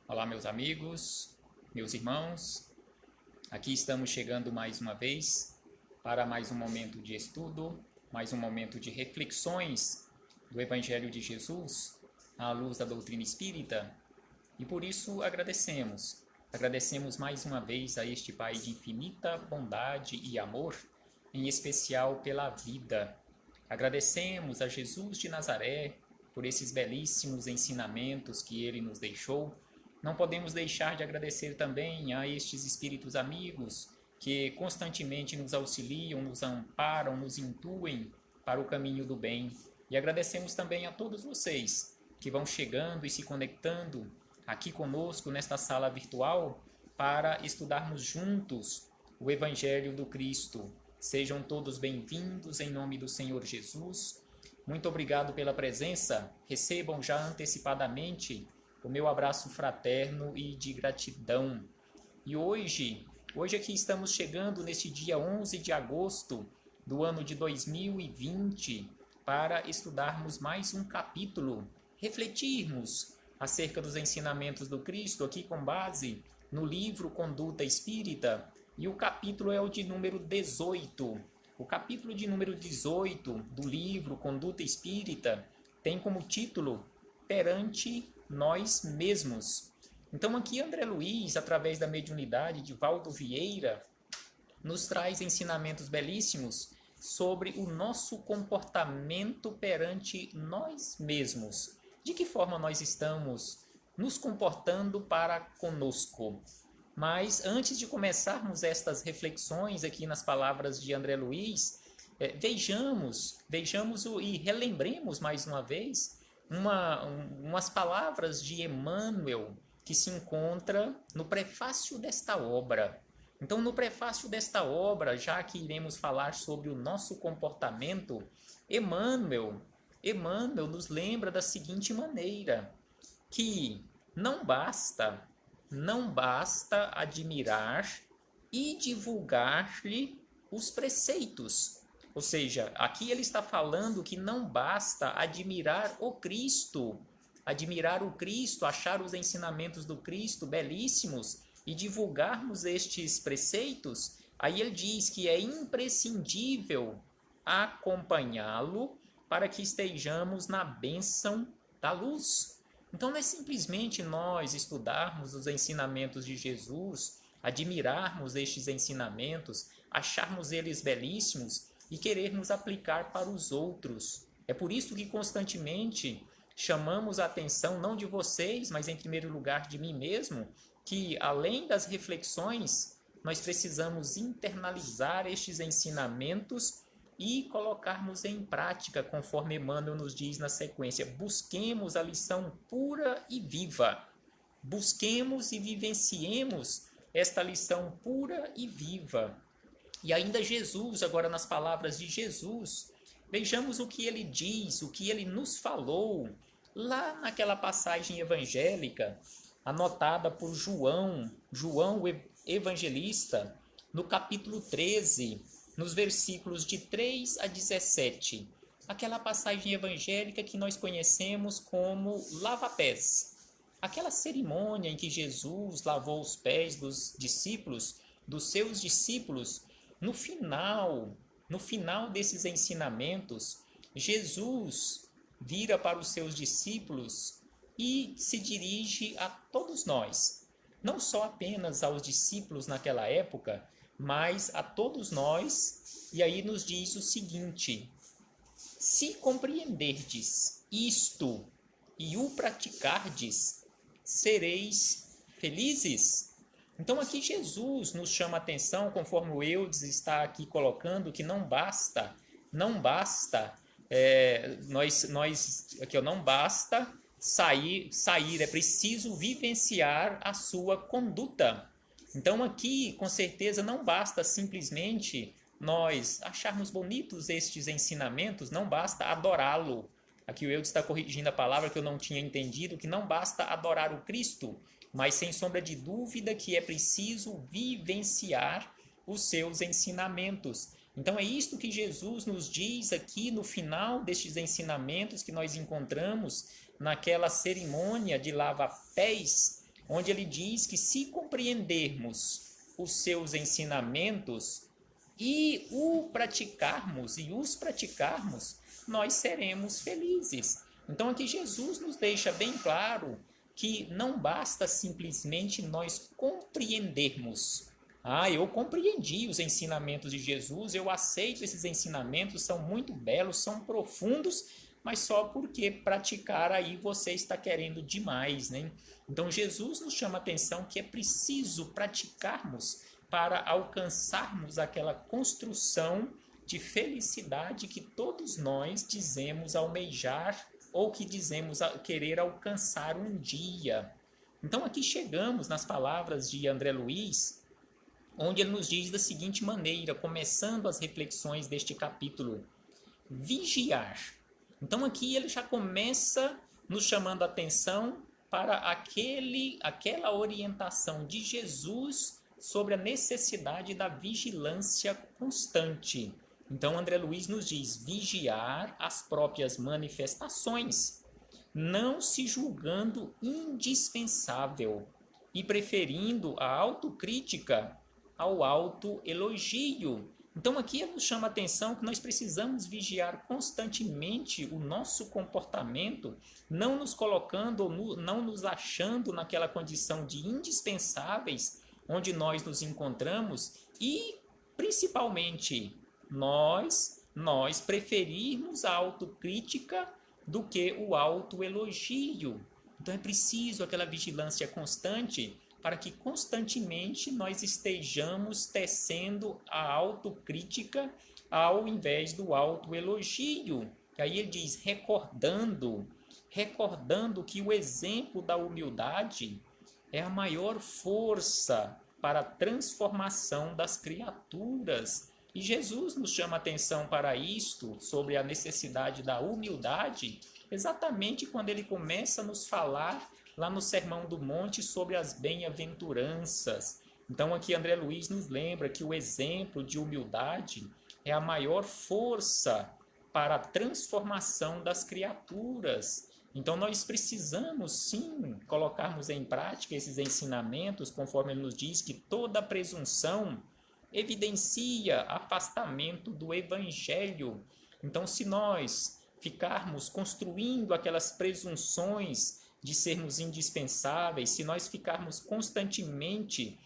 Olá, meus amigos, meus irmãos. Aqui estamos chegando mais uma vez para mais um momento de estudo, mais um momento de reflexões do Evangelho de Jesus à luz da doutrina espírita. E por isso agradecemos. Agradecemos mais uma vez a este Pai de infinita bondade e amor, em especial pela vida. Agradecemos a Jesus de Nazaré por esses belíssimos ensinamentos que ele nos deixou. Não podemos deixar de agradecer também a estes espíritos amigos que constantemente nos auxiliam, nos amparam, nos intuem para o caminho do bem. E agradecemos também a todos vocês que vão chegando e se conectando aqui conosco nesta sala virtual para estudarmos juntos o Evangelho do Cristo. Sejam todos bem-vindos em nome do Senhor Jesus. Muito obrigado pela presença. Recebam já antecipadamente o meu abraço fraterno e de gratidão. E hoje aqui estamos chegando neste dia 11 de agosto do ano de 2020 para estudarmos mais um capítulo, refletirmos acerca dos ensinamentos do Cristo aqui com base no livro Conduta Espírita, e o capítulo é o de número 18. O capítulo de número 18 do livro Conduta Espírita tem como título Perante Nós Mesmos. Então aqui André Luiz, através da mediunidade de Valdo Vieira, nos traz ensinamentos belíssimos sobre o nosso comportamento perante nós mesmos. De que forma nós estamos nos comportando para conosco? Mas antes de começarmos estas reflexões aqui nas palavras de André Luiz, vejamos e relembremos mais uma vez umas palavras de Emmanuel que se encontra no prefácio desta obra. Então, no prefácio desta obra, já que iremos falar sobre o nosso comportamento, Emmanuel nos lembra da seguinte maneira, que não basta admirar e divulgar-lhe os preceitos. Ou seja, aqui ele está falando que não basta admirar o Cristo, achar os ensinamentos do Cristo belíssimos e divulgarmos estes preceitos. Aí ele diz que é imprescindível acompanhá-lo para que estejamos na bênção da luz. Então não é simplesmente nós estudarmos os ensinamentos de Jesus, admirarmos estes ensinamentos, acharmos eles belíssimos e querermos aplicar para os outros. É por isso que constantemente chamamos a atenção, não de vocês, mas em primeiro lugar de mim mesmo, que além das reflexões, nós precisamos internalizar estes ensinamentos e colocarmos em prática, conforme Emmanuel nos diz na sequência. Busquemos a lição pura e viva. Busquemos e vivenciemos esta lição pura e viva. E ainda Jesus, agora nas palavras de Jesus, vejamos o que ele diz, o que ele nos falou, lá naquela passagem evangélica, anotada por João Evangelista, no capítulo 13, nos versículos de 3 a 17, aquela passagem evangélica que nós conhecemos como lava-pés. Aquela cerimônia em que Jesus lavou os pés dos seus discípulos, no final desses ensinamentos, Jesus vira para os seus discípulos e se dirige a todos nós, não só apenas aos discípulos naquela época, mas a todos nós, e aí nos diz o seguinte: se compreenderdes isto e o praticardes, sereis felizes. Então aqui Jesus nos chama a atenção, conforme o Eudes está aqui colocando, que não basta sair, é preciso vivenciar a sua conduta. Então aqui, com certeza, não basta simplesmente nós acharmos bonitos estes ensinamentos, não basta adorá-lo. Aqui o Eudes está corrigindo a palavra que eu não tinha entendido, que não basta adorar o Cristo, mas sem sombra de dúvida que é preciso vivenciar os seus ensinamentos. Então é isto que Jesus nos diz aqui no final destes ensinamentos que nós encontramos naquela cerimônia de lava-pés, onde ele diz que se compreendermos os seus ensinamentos e os praticarmos, nós seremos felizes. Então aqui Jesus nos deixa bem claro que não basta simplesmente nós compreendermos. Eu compreendi os ensinamentos de Jesus, eu aceito esses ensinamentos, são muito belos, são profundos, mas só porque praticar aí você está querendo demais, né? Então Jesus nos chama a atenção que é preciso praticarmos para alcançarmos aquela construção de felicidade que todos nós dizemos almejar ou que dizemos querer alcançar um dia. Então aqui chegamos nas palavras de André Luiz, onde ele nos diz da seguinte maneira, começando as reflexões deste capítulo: vigiar. Então aqui ele já começa nos chamando a atenção para aquela orientação de Jesus sobre a necessidade da vigilância constante. Então André Luiz nos diz: vigiar as próprias manifestações, não se julgando indispensável e preferindo a autocrítica ao autoelogio. Então aqui ele nos chama a atenção que nós precisamos vigiar constantemente o nosso comportamento, não nos colocando ou não nos achando naquela condição de indispensáveis onde nós nos encontramos e, principalmente, nós preferirmos a autocrítica do que o autoelogio. Então é preciso aquela vigilância constante para que constantemente nós estejamos tecendo a autocrítica ao invés do autoelogio. Aí ele diz, recordando que o exemplo da humildade é a maior força para a transformação das criaturas. E Jesus nos chama a atenção para isto, sobre a necessidade da humildade, exatamente quando ele começa a nos falar lá no Sermão do Monte sobre as bem-aventuranças. Então aqui André Luiz nos lembra que o exemplo de humildade é a maior força para a transformação das criaturas. Então nós precisamos sim colocarmos em prática esses ensinamentos, conforme ele nos diz que toda presunção evidencia afastamento do Evangelho. Então se nós ficarmos construindo aquelas presunções de sermos indispensáveis, se nós ficarmos constantemente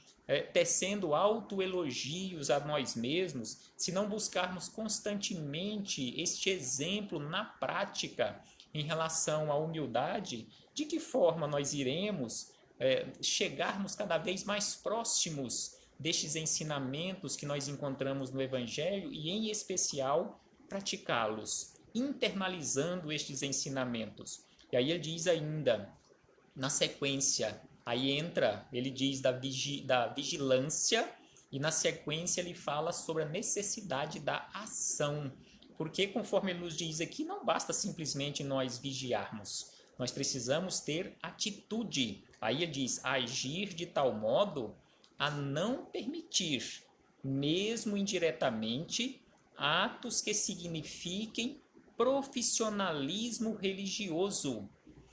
tecendo autoelogios a nós mesmos, se não buscarmos constantemente este exemplo na prática em relação à humildade, de que forma nós iremos chegarmos cada vez mais próximos destes ensinamentos que nós encontramos no Evangelho e, em especial, praticá-los, internalizando estes ensinamentos. E aí ele diz ainda, na sequência, aí entra, ele diz da vigilância, e na sequência ele fala sobre a necessidade da ação. Porque, conforme ele nos diz aqui, não basta simplesmente nós vigiarmos. Nós precisamos ter atitude. Aí ele diz, agir de tal modo a não permitir, mesmo indiretamente, atos que signifiquem profissionalismo religioso.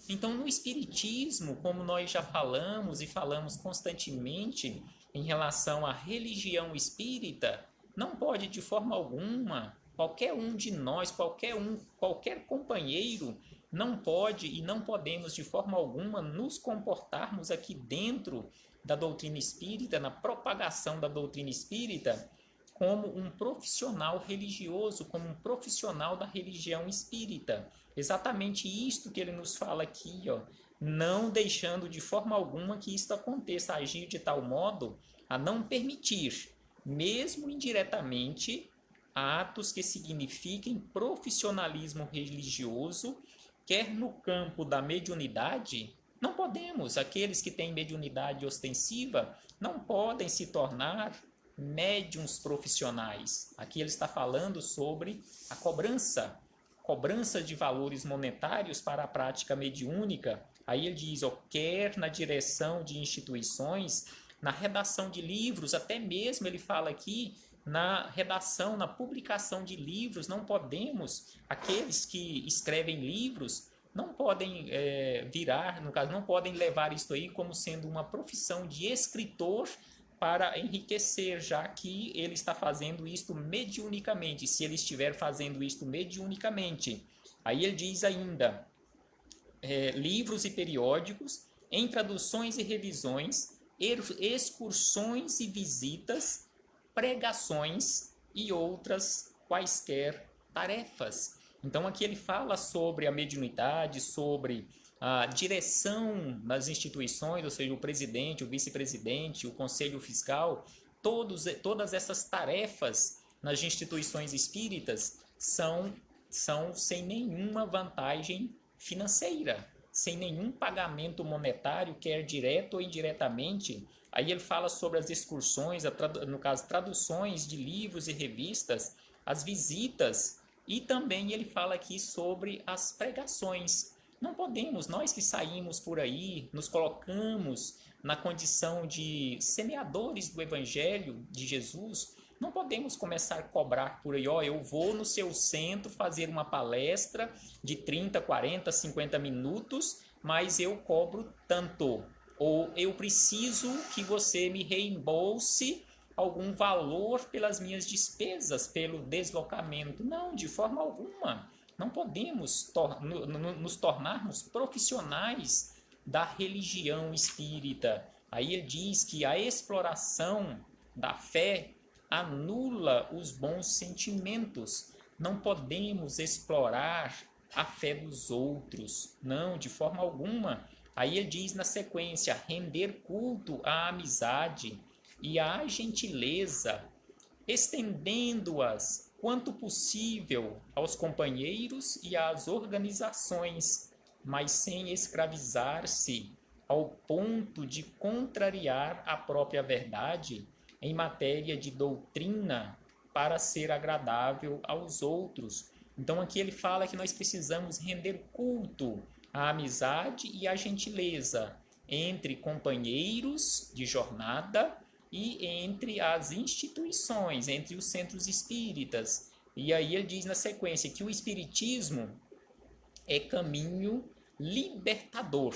Então, no Espiritismo, como nós já falamos e falamos constantemente em relação à religião espírita, não pode de forma alguma, qualquer um de nós, qualquer companheiro, não pode e não podemos de forma alguma nos comportarmos aqui dentro da doutrina espírita, na propagação da doutrina espírita, como um profissional religioso, como um profissional da religião espírita. Exatamente isto que ele nos fala aqui, não deixando de forma alguma que isto aconteça, agir de tal modo a não permitir, mesmo indiretamente, atos que signifiquem profissionalismo religioso, quer no campo da mediunidade, não podemos, aqueles que têm mediunidade ostensiva, não podem se tornar médiuns profissionais. Aqui ele está falando sobre a cobrança de valores monetários para a prática mediúnica. Aí ele diz, quer na direção de instituições, na redação de livros, até mesmo ele fala aqui na redação, na publicação de livros, não podemos, aqueles que escrevem livros, não podem virar, no caso, não podem levar isto aí como sendo uma profissão de escritor para enriquecer, já que ele está fazendo isto mediunicamente. Se ele estiver fazendo isto mediunicamente, aí ele diz ainda, livros e periódicos, em traduções e revisões, excursões e visitas, pregações e outras quaisquer tarefas. Então aqui ele fala sobre a mediunidade, sobre a direção das instituições, ou seja, o presidente, o vice-presidente, o conselho fiscal, todas essas tarefas nas instituições espíritas são sem nenhuma vantagem financeira, sem nenhum pagamento monetário, quer direto ou indiretamente. Aí ele fala sobre as excursões, no caso, traduções de livros e revistas, as visitas, e também ele fala aqui sobre as pregações. Não podemos, nós que saímos por aí, nos colocamos na condição de semeadores do Evangelho de Jesus, não podemos começar a cobrar por aí, eu vou no seu centro fazer uma palestra de 30, 40, 50 minutos, mas eu cobro tanto. Ou eu preciso que você me reembolse algum valor pelas minhas despesas, pelo deslocamento. Não, de forma alguma. Não podemos nos tornarmos profissionais da religião espírita. Aí ele diz que a exploração da fé anula os bons sentimentos. Não podemos explorar a fé dos outros. Não, de forma alguma. Aí ele diz na sequência, render culto à amizade e à gentileza, estendendo-as quanto possível aos companheiros e às organizações, mas sem escravizar-se ao ponto de contrariar a própria verdade em matéria de doutrina para ser agradável aos outros. Então aqui ele fala que nós precisamos render culto à amizade e à gentileza entre companheiros de jornada e entre as instituições, entre os centros espíritas. E aí ele diz na sequência que o espiritismo é caminho libertador.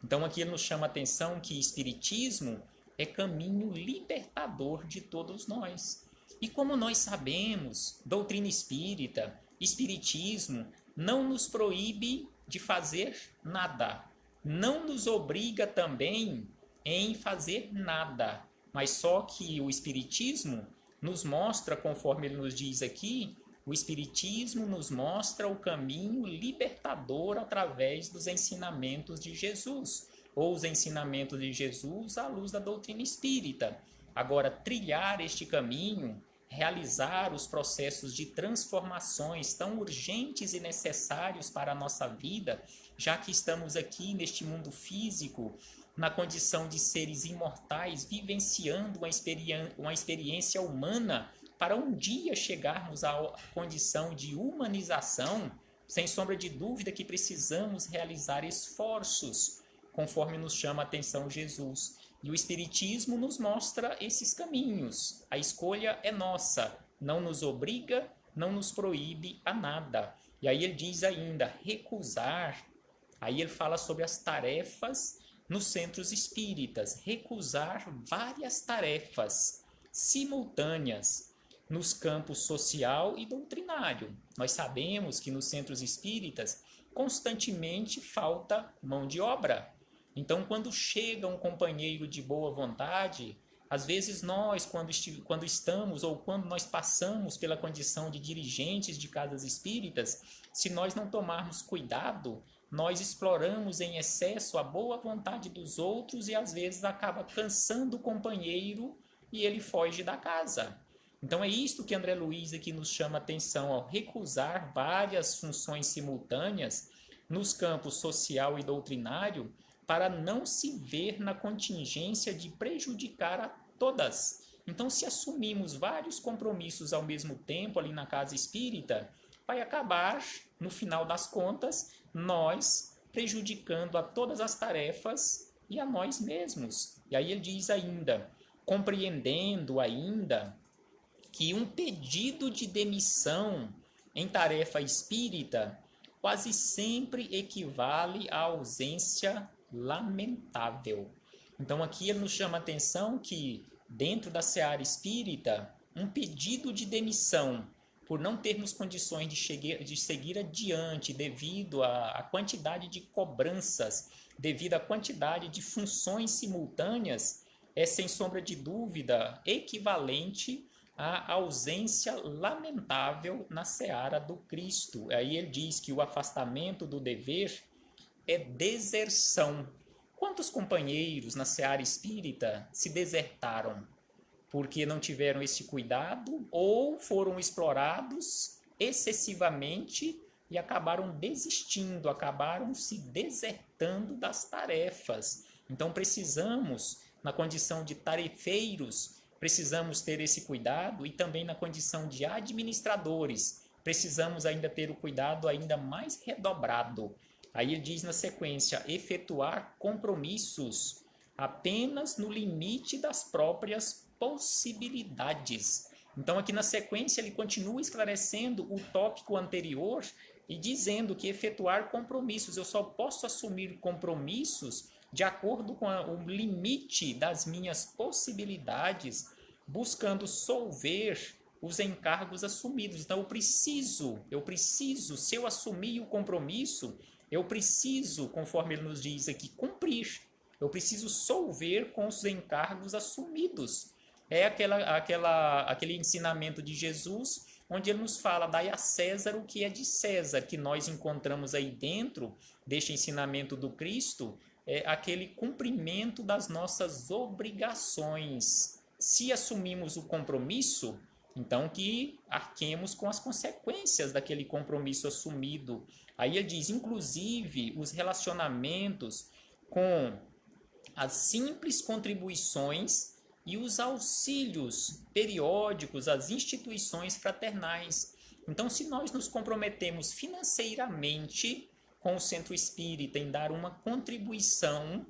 Então aqui ele nos chama a atenção que espiritismo é caminho libertador de todos nós. E como nós sabemos, doutrina espírita, espiritismo não nos proíbe de fazer nada, não nos obriga também em fazer nada, mas só que o espiritismo nos mostra, conforme ele nos diz aqui, o espiritismo nos mostra o caminho libertador através dos ensinamentos de Jesus, ou os ensinamentos de Jesus à luz da doutrina espírita. Agora, trilhar este caminho, realizar os processos de transformações tão urgentes e necessários para a nossa vida, já que estamos aqui neste mundo físico, na condição de seres imortais, vivenciando uma experiência humana, para um dia chegarmos à condição de humanização, sem sombra de dúvida que precisamos realizar esforços, conforme nos chama a atenção Jesus. E o Espiritismo nos mostra esses caminhos. A escolha é nossa, não nos obriga, não nos proíbe a nada. E aí ele diz ainda, recusar. Aí ele fala sobre as tarefas nos centros espíritas, recusar várias tarefas simultâneas nos campos social e doutrinário. Nós sabemos que nos centros espíritas constantemente falta mão de obra. Então, quando chega um companheiro de boa vontade, às vezes nós, quando estamos ou quando nós passamos pela condição de dirigentes de casas espíritas, se nós não tomarmos cuidado, nós exploramos em excesso a boa vontade dos outros e às vezes acaba cansando o companheiro e ele foge da casa. Então é isto que André Luiz aqui nos chama a atenção, ao recusar várias funções simultâneas nos campos social e doutrinário, para não se ver na contingência de prejudicar a todas. Então, se assumimos vários compromissos ao mesmo tempo ali na casa espírita, vai acabar, no final das contas, nós prejudicando a todas as tarefas e a nós mesmos. E aí ele diz ainda, compreendendo ainda que um pedido de demissão em tarefa espírita quase sempre equivale à ausência lamentável. Então aqui ele nos chama a atenção que dentro da seara espírita, um pedido de demissão por não termos condições de seguir adiante devido à quantidade de cobranças, devido à quantidade de funções simultâneas, é sem sombra de dúvida equivalente à ausência lamentável na seara do Cristo. Aí ele diz que o afastamento do dever é deserção. Quantos companheiros na seara espírita se desertaram porque não tiveram esse cuidado ou foram explorados excessivamente e acabaram desistindo, acabaram se desertando das tarefas? Então precisamos, na condição de tarefeiros, precisamos ter esse cuidado, e também na condição de administradores, precisamos ainda ter o cuidado ainda mais redobrado. Aí ele diz na sequência, efetuar compromissos apenas no limite das próprias possibilidades. Então aqui na sequência ele continua esclarecendo o tópico anterior e dizendo que efetuar compromissos, eu só posso assumir compromissos de acordo com o limite das minhas possibilidades, buscando solver os encargos assumidos. Então eu preciso, se eu assumir o compromisso, eu preciso, conforme ele nos diz aqui, cumprir. Eu preciso solver com os encargos assumidos. É aquele ensinamento de Jesus, onde ele nos fala, dai a César o que é de César, que nós encontramos aí dentro deste ensinamento do Cristo, aquele cumprimento das nossas obrigações. Se assumimos o compromisso, então que arquemos com as consequências daquele compromisso assumido. Aí ele diz, inclusive, os relacionamentos com as simples contribuições e os auxílios periódicos às instituições fraternais. Então, se nós nos comprometemos financeiramente com o Centro Espírita em dar uma contribuição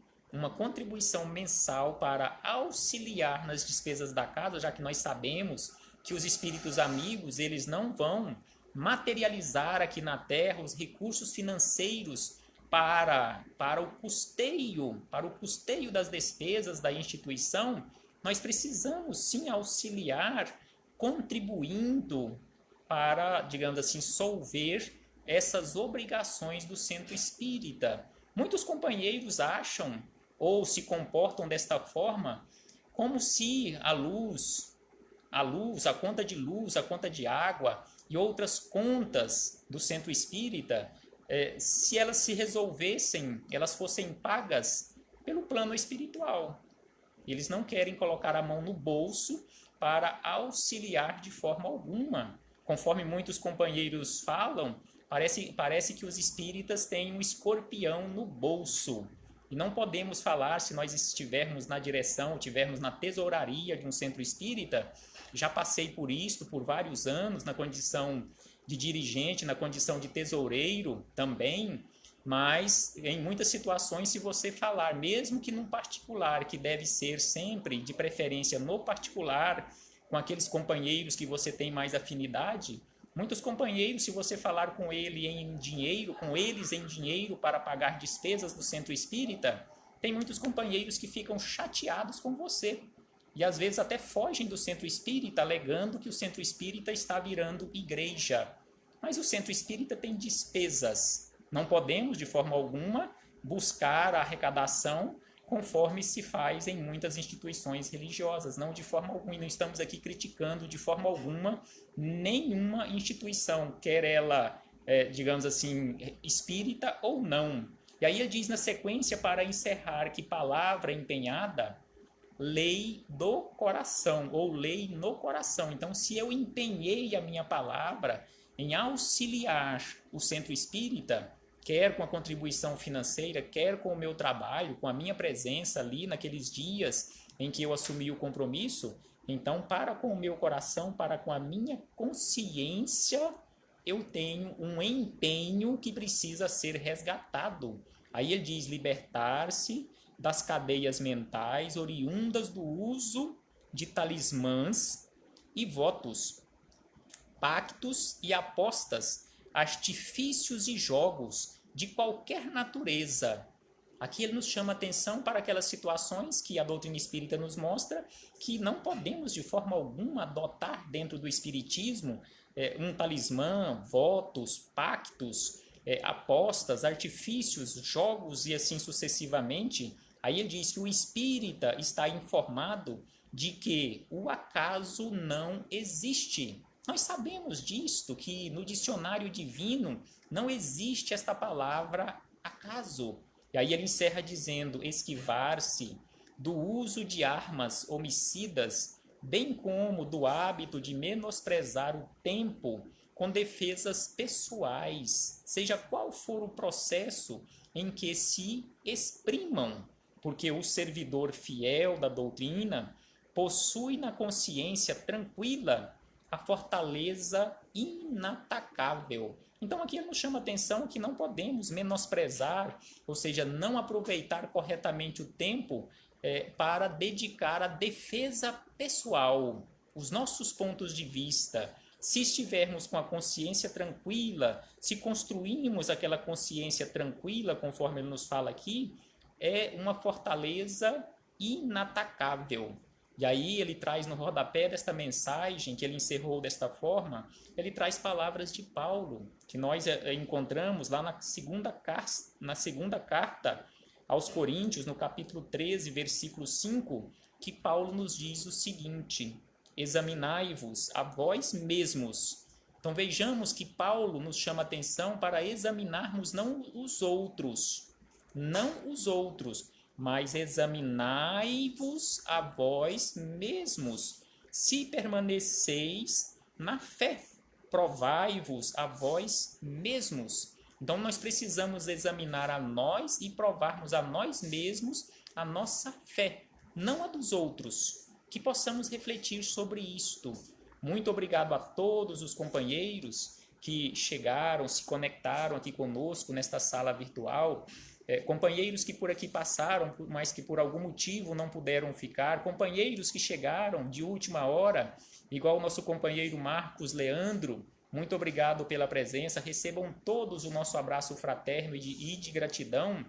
mensal para auxiliar nas despesas da casa, já que nós sabemos que os espíritos amigos, eles não vão materializar aqui na Terra os recursos financeiros para o custeio das despesas da instituição, nós precisamos sim auxiliar, contribuindo para, digamos assim, solver essas obrigações do Centro Espírita. Muitos companheiros acham ou se comportam desta forma como se a conta de luz, a conta de água e outras contas do Centro Espírita, se elas se resolvessem, elas fossem pagas pelo plano espiritual. Eles não querem colocar a mão no bolso para auxiliar de forma alguma. Conforme muitos companheiros falam, parece que os espíritas têm um escorpião no bolso. E não podemos falar, se nós estivermos na direção, estivermos na tesouraria de um centro espírita. Já passei por isto por vários anos, na condição de dirigente, na condição de tesoureiro também, mas em muitas situações, se você falar, mesmo que num particular, que deve ser sempre, de preferência no particular, com aqueles companheiros que você tem mais afinidade, muitos companheiros, se você falar com eles em dinheiro para pagar despesas do centro espírita, tem muitos companheiros que ficam chateados com você. E às vezes até fogem do centro espírita, alegando que o centro espírita está virando igreja. Mas o centro espírita tem despesas. Não podemos, de forma alguma, buscar a arrecadação conforme se faz em muitas instituições religiosas. Não de forma alguma, e não estamos aqui criticando de forma alguma nenhuma instituição, quer ela, digamos assim, espírita ou não. E aí ele diz na sequência, para encerrar, que palavra empenhada, lei do coração, ou lei no coração. Então, se eu empenhei a minha palavra em auxiliar o centro espírita, quer com a contribuição financeira, quer com o meu trabalho, com a minha presença ali naqueles dias em que eu assumi o compromisso, então, para com o meu coração, para com a minha consciência, eu tenho um empenho que precisa ser resgatado. Aí ele diz, libertar-se das cadeias mentais oriundas do uso de talismãs e votos, pactos e apostas, artifícios e jogos de qualquer natureza. Aqui ele nos chama atenção para aquelas situações que a doutrina espírita nos mostra que não podemos de forma alguma adotar dentro do espiritismo um talismã, votos, pactos, apostas, artifícios, jogos e assim sucessivamente. Aí ele diz que o espírita está informado de que o acaso não existe. Nós sabemos disto, que no dicionário divino não existe esta palavra acaso. E aí ele encerra dizendo: esquivar-se do uso de armas homicidas, bem como do hábito de menosprezar o tempo com defesas pessoais, seja qual for o processo em que se exprimam, porque o servidor fiel da doutrina possui na consciência tranquila a fortaleza inatacável. Então aqui ele nos chama a atenção que não podemos menosprezar, ou seja, não aproveitar corretamente o tempo para dedicar à defesa pessoal, os nossos pontos de vista. Se estivermos com a consciência tranquila, se construímos aquela consciência tranquila, conforme ele nos fala aqui, é uma fortaleza inatacável. E aí ele traz no rodapé desta mensagem, que ele encerrou desta forma, ele traz palavras de Paulo, que nós encontramos lá na segunda carta aos Coríntios, no capítulo 13, versículo 5, que Paulo nos diz o seguinte: examinai-vos a vós mesmos. Então vejamos que Paulo nos chama a atenção para examinarmos não os outros, mas examinai-vos a vós mesmos, se permaneceis na fé. Provai-vos a vós mesmos. Então nós precisamos examinar a nós e provarmos a nós mesmos a nossa fé, não a dos outros. Que possamos refletir sobre isto. Muito obrigado a todos os companheiros que chegaram, se conectaram aqui conosco nesta sala virtual. Companheiros que por aqui passaram, mas que por algum motivo não puderam ficar, companheiros que chegaram de última hora, igual o nosso companheiro Marcos Leandro, muito obrigado pela presença, recebam todos o nosso abraço fraterno e de gratidão,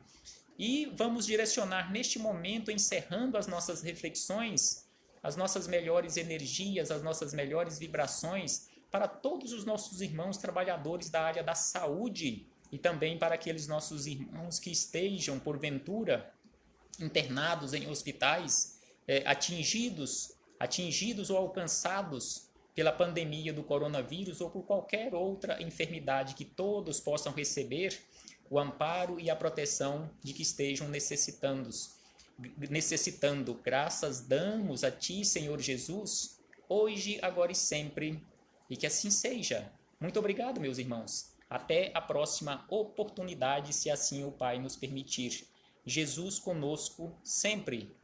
e vamos direcionar neste momento, encerrando as nossas reflexões, as nossas melhores energias, as nossas melhores vibrações para todos os nossos irmãos trabalhadores da área da saúde, e também para aqueles nossos irmãos que estejam, porventura, internados em hospitais, atingidos ou alcançados pela pandemia do coronavírus ou por qualquer outra enfermidade, que todos possam receber o amparo e a proteção de que estejam necessitando. Graças damos a Ti, Senhor Jesus, hoje, agora e sempre, e que assim seja. Muito obrigado, meus irmãos. Até a próxima oportunidade, se assim o Pai nos permitir. Jesus conosco sempre.